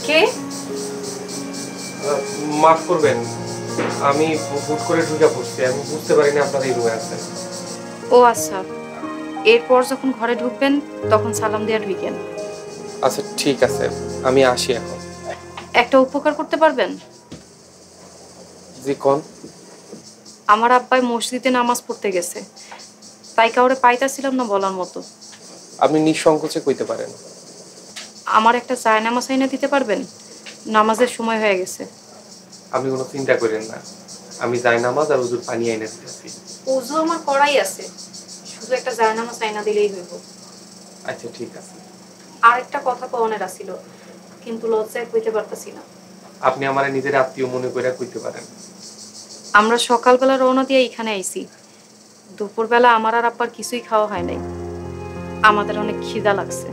কে? মাফ করবেন, আমি হুট করে ঢুকে পড়ছি, আমি বুঝতে পারিনি আপনারা এই রুমে আছেন। ও আচ্ছা, এরপর যখন ঘরে ঢুকবেন তখন সালাম দিয়ে ঢুকেন। আচ্ছা ঠিক আছে, আমি আসি এখন। একটা উপকার করতে পারবেন? জি কোন? আমার আব্বাই মসজিদে নামাজ পড়তে গেছে, তাই কাউরে পাইতাছিলাম না বলার মতো। আপনি নিঃসংকোচে কইতে পারেন। আমার একটা জায়নামাজ আইনা দিতে পারবেন? নামাজের সময় হয়ে গেছে। আপনি কোনো চিন্তা করেন না, আমি যাই নামাজ আর ওজুর পানি আইনা দিতেছি। ওযু আমার করাই আছে, শুধু একটা জায়নামাজ আইনা দিলেই হইব। আচ্ছা ঠিক আছে। আর একটা কথা কওনের আছিল, কিন্তু লজ্জায় কইতে পারতাছি না। আপনি আমারে নিজের আত্মীয় মনে করে কইতে পারেন। আমরা সকালবেলা রওনা দিয়ে এখানে আইছি, দুপুরবেলা আমার আর আব্বার কিছুই খাওয়া হয় নাই। আমাদের অনেক খিদা লাগছে।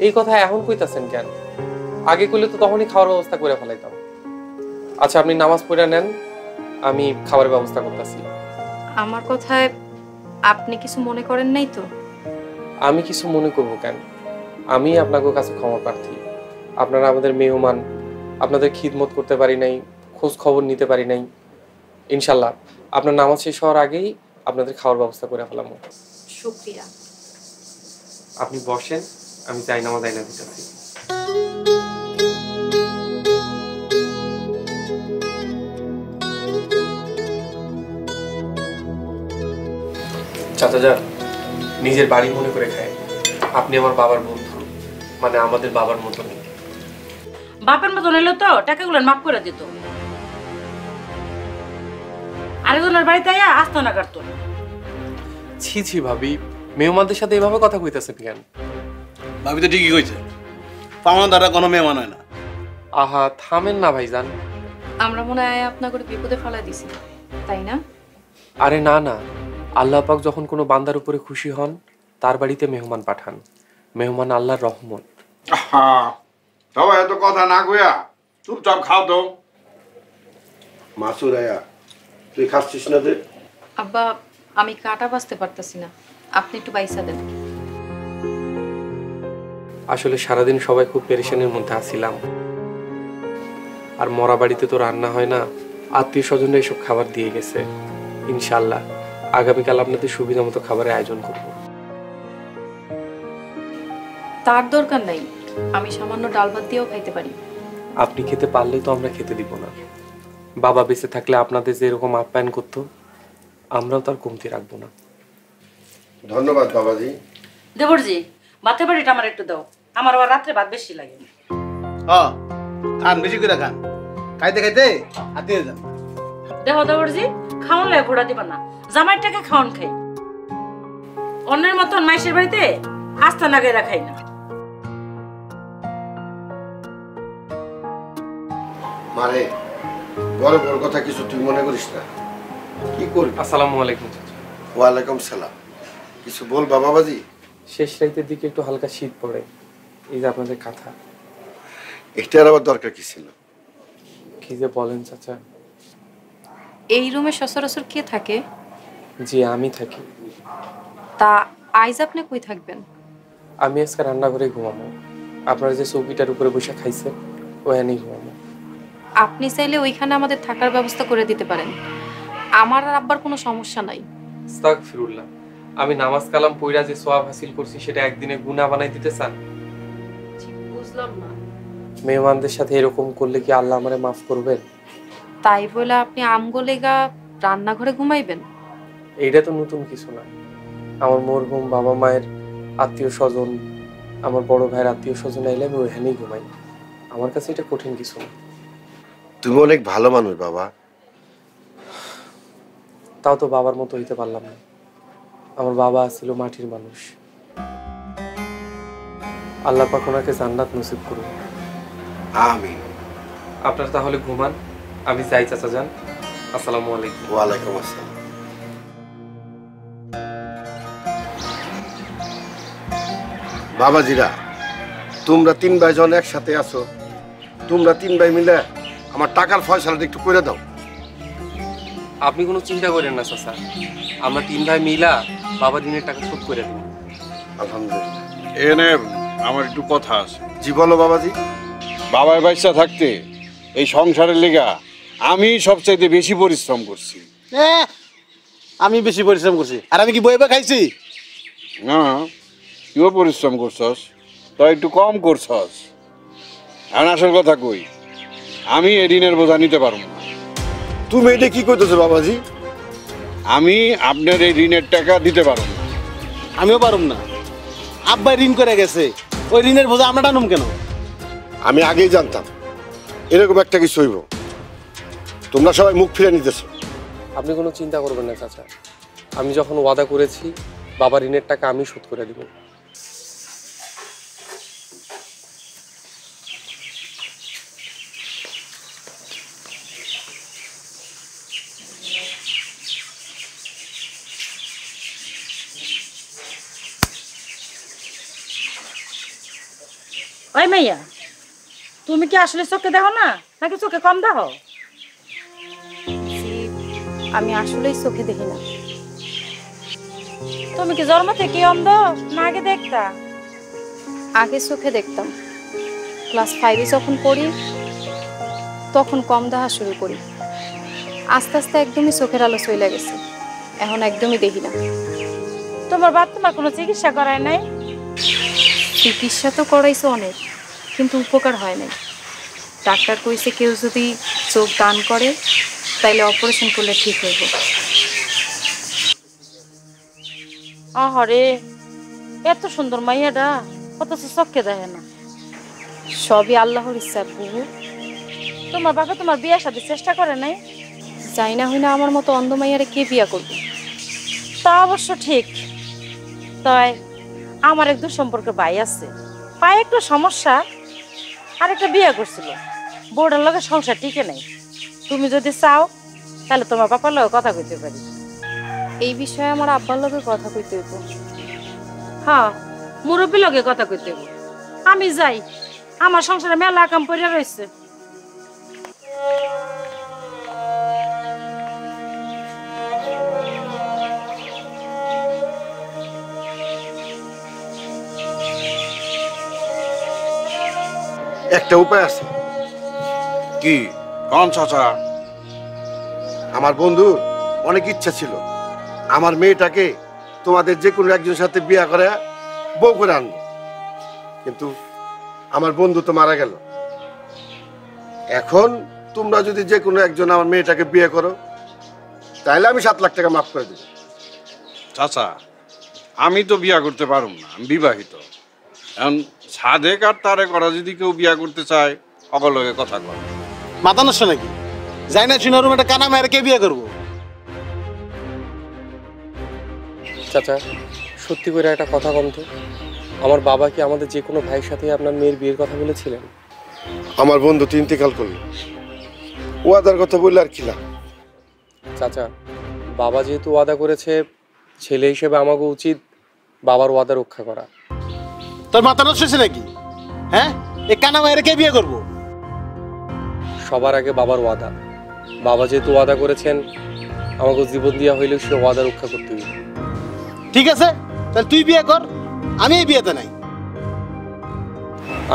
এই কথা এখন কইতাছেন কেন? আগে কইলে তো তখনই খাওয়ার ব্যবস্থা করে ফেলাইতাম। আচ্ছা আপনি নামাজ পড়ে নেন, আমি খাবারের ব্যবস্থা করতেছি। আমার কথায় আপনি কিছু মনে করেন নাই তো? আমি কিছু মনে করব কেন? আমি আপনাদের কাছে ক্ষমা প্রার্থী। আপনারা আমাদের মেহমান, আপনাদের খিদমত করতে পারি নাই, খোঁজ খবর নিতে পারি নাই। ইনশাল্লাহ আপনার নামাজ শেষ হওয়ার আগেই আপনাদের খাওয়ার ব্যবস্থা করে ফেলাম। শুকরিয়া। আপনি বসেন, আমি যাই নামাজ আইনা দিতেছি। চাচাজান, নিজের বাড়ি মনে করে খায়। আপনি আমার বাবার বন্ধু, মানে আমাদের বাবার মতো নেই। বাপের মতো নিলে তো টাকাগুলো মাফ করে দিত, আরেকজনের বাড়িতে আয়া আস্তানা কাটতো। ছি ছি ভাবি, মেহমানদের সাথে এভাবে কথা কইতেছেন কেন? ভাবি তো ঠিকই কইছে, পাওনা দ্বারা কোনো মেহমান হয় না। আহা থামেন না ভাইজান। আমরা মনে হয় আপনার করে বিপদে ফেলা দিছি, তাই না? আরে না না, আল্লাহ পাক যখন কোনো বান্দার উপরে খুশি হন তার বাড়িতে মেহমান পাঠান। মেহমান আল্লাহর রহমত। সবাই এত কথা না কইয়া চুপচাপ খাও তো। মাসুর আয়া, তুই খাচ্ছিস না যে? আব্বা, আমি কাটা বাঁচতে পারতাছি না, আপনি একটু বাইসা দেন। আসলে সারাদিন সবাই খুব পেরেশানির মধ্যে আছিলাম। আর মরা বাড়িতে তো রান্না হয় না, আত্মীয় স্বজনরা এসব খাবার দিয়ে গেছে। ইনশাল্লাহ আগামীকাল আপনাদের সুবিধা মতো খাবারের আয়োজন করব। তার দরকার নাই, আমি সামান্য ডাল ভাত দিয়েও খাইতে পারি। আপনি খেতে পারলে তো আমরা খেতে দিব না। বাবা বেঁচে থাকলে আপনাদের যে এরকম আপ্যায়ন করতো, আমরাও তার কমতি রাখবো না। ধন্যবাদ বাবাজি। দেবরজি, ভাতের বাড়িটা আমার একটু দাও, আমার আবার রাত্রে ভাত বেশি লাগে। খান বেশি করে খান, খাইতে খাইতে হাতিয়ে যান। দেখো দেবরজি, খাওয়ান লাগে ঘোড়া দিবা না, জামাইর টাকা খাওয়ান খাই। অন্যের মতন মাইশের বাড়িতে আস্তা না গেরা খাই না। মারে বড় বড় কথা কিছু তুই মনে করিস না। কি করবি? আসসালামু আলাইকুম চাচা। ওয়ালাইকুম সালাম। কিছু বল বাবাজি। শেষ রাতের দিকে একটু হালকা শীত পড়ে, এই যে আপনাদের কাঁথা। এটার আবার দরকার কি ছিল? কি যে বলেন চাচা। এই রুমে সচরাচর কে থাকে? জি আমি থাকি। তা আইজ আপনি কই থাকবেন? আমি আজকে রান্নাঘরে ঘুমাবো। আপনারা যে চৌকিটার উপরে বসে খাইছেন ওখানেই ঘুমাবো। আপনি চাইলে ওইখানে আমাদের থাকার ব্যবস্থা করে দিতে পারেন, আমার আর আব্বার কোনো সমস্যা নাই। আস্তাগফিরুল্লাহ, আমি নামাজ কালাম পইরা যে সওয়াব হাসিল করছি সেটা একদিনে গুনাহ বানাই দিতে চান? ঠিক বুঝলাম না। মেহমানদের সাথে এরকম করলে কি আল্লাহ আমারে মাফ করবেন? তাই বলে আপনি আমগোলেগা রান্নাঘরে ঘুমাইবেন? এইটা তো নতুন কিছু না। আমার মরহুম বাবা মায়ের আত্মীয় স্বজন, আমার বড় ভাইয়ের আত্মীয় স্বজন আইলে আমি ওইখানেই ঘুমাই। আমার কাছে এটা কঠিন কিছু না। তুমি অনেক ভালো মানুষ বাবা। তাও তো বাবার মতো হইতে পারলাম না। আমার বাবা ছিল মাটির মানুষ। আল্লাহ পাক ওনাকে জান্নাত নসিব করুন। আমিন। আপনারা তাহলে ঘুমান, আমি যাই চাচা যান। আসসালামু আলাইকুম। ওয়ালাইকুম আসসালাম। বাবাজিরা, তোমরা তিন ভাই জন একসাথে আছো, তোমরা তিন ভাই মিলে আমার টাকার ফয়সালাটা একটু করে দাও। আপনি কোনো চিন্তা করেন না চাচা, আমরা তিন ভাই মিলা বাবা দিনের টাকা শোধ করে দেব। আলহামদুলিল্লাহ। এনে আমার একটু কথা আছে। জি বলো বাবাজি। বাবার বাচ্চা থাকতে এই সংসারের লেগা আমি সবচাইতে বেশি পরিশ্রম করছি। আমি বেশি পরিশ্রম করছি, আর আমি কি বইবা খাইছি? না, তুইও পরিশ্রম করছস, তো একটু কম করছস। এখন আসল কথা কই, আমি এই ঋণের বোঝা নিতে পারবো না। তুমি এটা কি করতেছো বাবাজি? আমি আপনার এই ঋণের টাকা দিতে পারবো না। আমিও পারুম না। আব্বাই ঋণ করে গেছে, ওই ঋণের বোঝা আমরা টানুম কেন? আমি আগেই জানতাম এরকম একটা কিছু হইব। তোমরা সবাই মুখ ফিরে নিতেছো। আপনি কোনো চিন্তা করবেন না চাচা, আমি যখন ওয়াদা করেছি বাবার ঋণের টাকা আমি শোধ করে দেব। ওই মাইয়া, তুমি কি আসলে চোখে দেখো না নাকি চোখে কম দেখো? আমি আসলেই চোখে দেখি না। তুমি কি জন্ম থেকে অন্ধ না আগে দেখতা? আগে চোখে দেখতাম, ক্লাস 5-এ যখন পড়ি তখন কম দেখা শুরু করি। আস্তে আস্তে একদমই চোখের আলো চলে গেছে, এখন একদমই দেখি না। তোমার বাপ তোমার কোনো চিকিৎসা করায় নাই? চিকিৎসা তো করাইছে অনেক, কিন্তু উপকার হয় নাই। ডাক্তার কইছে কেউ যদি চোখ দান করে তাইলে অপারেশন করলে ঠিক হইব। আহারে, এত সুন্দর মাইয়াটা অথচ চোখে দেখে না। সবই আল্লাহর ইচ্ছা বুবু। তোমার বাবা তোমার বিয়ের সাথে চেষ্টা করে নাই? যাই না হই না আমার মতো অন্ধ মাইয়ারে কে বিয়া করবে? তা অবশ্য ঠিক। তাই আমার এক দুঃসম্পর্কে ভাই আছে, পায়ে একটু সমস্যা, আর একটা বিয়ে করছিল, বউটার লগে সংসার টিকে নাই। তুমি যদি চাও তাহলে তোমার বাবার লগে কথা কইতে পারি। এই বিষয়ে আমার আব্বার লগে কথা কইতে হইব। হ্যাঁ, মুরব্বী লগে কথা কইতে হইব। আমি যাই, আমার সংসারে মেলা কাম পড়ে রয়েছে। একটা উপায় আছে। কি কোন চাচা? আমার বন্ধুর অনেক ইচ্ছা ছিল আমার মেয়েটাকে তোমাদের যে কোনো একজনের সাথে বিয়ে করে বউ করে আনবো, কিন্তু আমার বন্ধু তো মারা গেল। এখন তোমরা যদি যে কোনো একজন আমার মেয়েটাকে বিয়ে করো তাহলে আমি 7 লাখ টাকা মাফ করে দেব। চাচা, আমি তো বিয়া করতে পারব না, আমি বিবাহিত। এখন সাদেক আর তারে করা যদি কেউ বিয়া করতে চায়, অকলগে কথা কর। মাথা নষ্ট নাকি? যাই না শুনে রুম একটা কানা মেয়ের কে বিয়ে করবো? চাচা, সত্যি করে একটা কথা কম তো, আমার বাবা কি আমাদের যে কোনো ভাইয়ের সাথে আপনার মেয়ের বিয়ের কথা বলেছিলেন? আমার বন্ধু তো ইন্তেকাল করলো, ওয়াদার কথা বললে আর কি লাভ? চাচা, বাবা যেহেতু ওয়াদা করেছে, ছেলে হিসেবে আমাকে উচিত বাবার ওয়াদা রক্ষা করা। তোর মাথা নষ্ট হয়েছে নাকি? হ্যাঁ, এই কানা মেয়ের কে বিয়ে করবো? সবার আগে বাবার ওয়াদা। বাবা যেহেতু ওয়াদা করেছেন, আমাকে জীবন দেওয়া হইলেও সে ওয়াদা রক্ষা করতে হবে। ঠিক আছে, তাহলে তুই বিয়ে কর, আমি এই বিয়েতে নাই।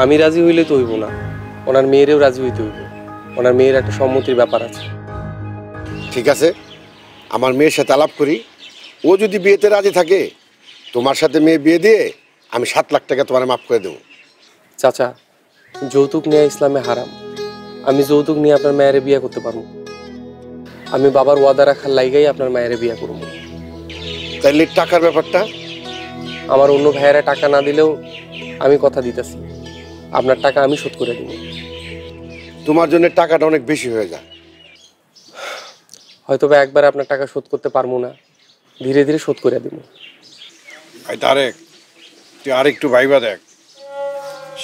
আমি রাজি হইলে তো হইব না, ওনার মেয়েরেও রাজি হইতে হইব। ওনার মেয়ের একটা সম্মতির ব্যাপার আছে। ঠিক আছে, আমার মেয়ের সাথে আলাপ করি, ও যদি বিয়েতে রাজি থাকে তোমার সাথে মেয়ে বিয়ে দিয়ে আমি 7 লাখ টাকা তোমার মাফ করে দেবো। চাচা, যৌতুক নেওয়া ইসলামে হারাম। আমি যৌতুক নিয়ে আপনার মায়েরে বিয়ে করতে পারবো। আমি বাবার ওয়াদা রাখার লাইগাই আপনার মায়েরে বিয়ে করবো। তাইলে টাকার ব্যাপারটা? আমার অন্য ভাইয়েরা টাকা না দিলেও আমি কথা দিতেছি, আপনার টাকা আমি শোধ করে দিব। তোমার জন্য টাকাটা অনেক বেশি হয়ে যায়। হয়তো বা একবার আপনার টাকা শোধ করতে পারবো না, ধীরে ধীরে শোধ করে দিব। ভাই তারেক, তুই আর একটু ভাইবা দেখ,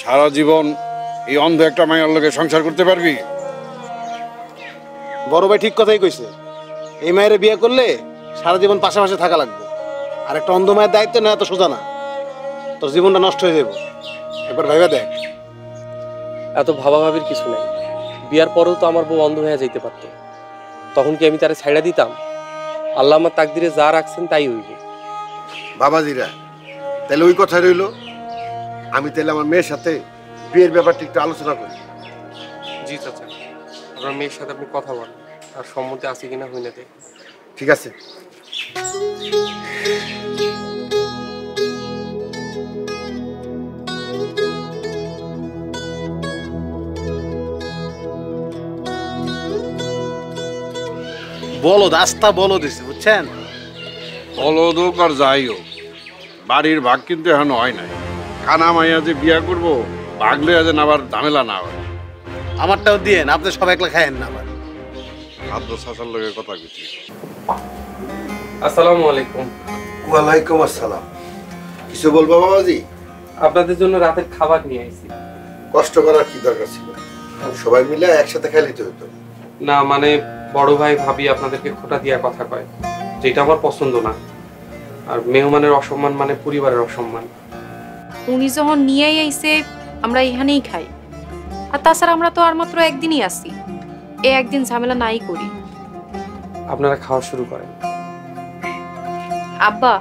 সারা জীবন এই অন্ধ একটা মায়ের লগে সংসার করতে পারবি? বড় ভাই ঠিক কথাই কইছে, এই মায়ের বিয়ে করলে সারা জীবন পাশাপাশি থাকা লাগবে। আর একটা অন্ধ মায়ের দায়িত্ব নেওয়া তো সোজা না, তোর জীবনটা নষ্ট হয়ে যাবে। একবার ভাইবা দেখ। এত ভাবাভাবির কিছু নাই। বিয়ার পরেও তো আমার বউ অন্ধ হয়ে যাইতে পারতো, তখন কি আমি তারে ছাইড়া দিতাম? আল্লাহ আমার তাকদিরে যা রাখছেন তাই হইব। বাবাজিরা, তাহলে ওই কথা রইল, আমি তাহলে আমার মেয়ের সাথে বিয়ের ব্যাপারটা একটু আলোচনা করি। জি চাচা, আপনার মেয়ের সাথে আপনি কথা বলেন, আর সম্মতি আছে কিনা হইলে দেখ। ঠিক আছে। বলো রাস্তা বলো দিছে বুঝছেন। বলদ হোক আর যাই হোক, বাড়ির ভাগ কিন্তু এখন হয় নাই। কানা মাইয়া যে বিয়া করবো, ভাগলে যেন আবার ঝামেলা না হয়। আমারটাও দিয়ে না, আপনি সব একলা খায়েন না আবার। খাদ্য শাসার লগে কথা কিছু। আসসালামু আলাইকুম। ওয়ালাইকুম আসসালাম। কিছু বলবো বাবাজি? আপনাদের জন্য রাতের খাবার নিয়ে আইছি। কষ্ট করার কি দরকার ছিল? সবাই মিলে একসাথে খাইলে তো হতো। না মানে বড় ভাই ভাবি আপনাদেরকে খোটা দিয়া কথা কয়, যেটা আমার পছন্দ না। আর মেহমানের অসম্মান মানে পরিবারের অসম্মান। উনি যখন নিয়ে আইছে আমরা এখানেই খাই, আর তাছাড়া আমরা তো আর মাত্র একদিনই আসি, একদিন ঝামেলা নাই করি। আপনারা খাওয়া শুরু করেন। আব্বা,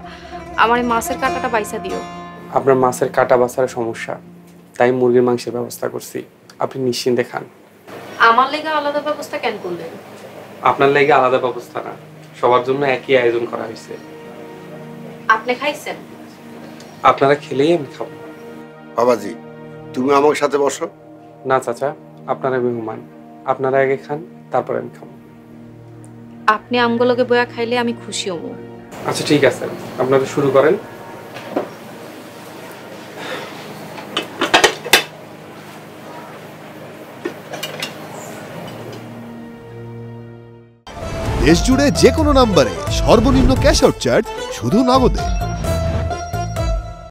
আমার এই মাছের কাঁটাটা বাইসা দিও। আপনার মাছের কাটা বাছার সমস্যা, তাই মুরগির মাংসের ব্যবস্থা করছি, আপনি নিশ্চিন্তে খান। আমার লেগে আলাদা ব্যবস্থা কেন করলেন? আপনার লেগে আলাদা ব্যবস্থা না, সবার জন্য একই আয়োজন করা হয়েছে। আপনি খাইছেন? আপনারা খেলেই আমি খাবো। বাবাজি তুমি আমার সাথে বসো। না চাচা, আপনারা মেহমান, আপনারা আগে খান, তারপর আমি খাবো। আপনি আমগুলোকে বয়া খাইলে আমি খুশি হবো। আচ্ছা ঠিক আছে, আপনারা শুরু করেন। দেশ জুড়ে যে কোনো নম্বরে সর্বনিম্ন ক্যাশ আউট চার্জ শুধু নগদে।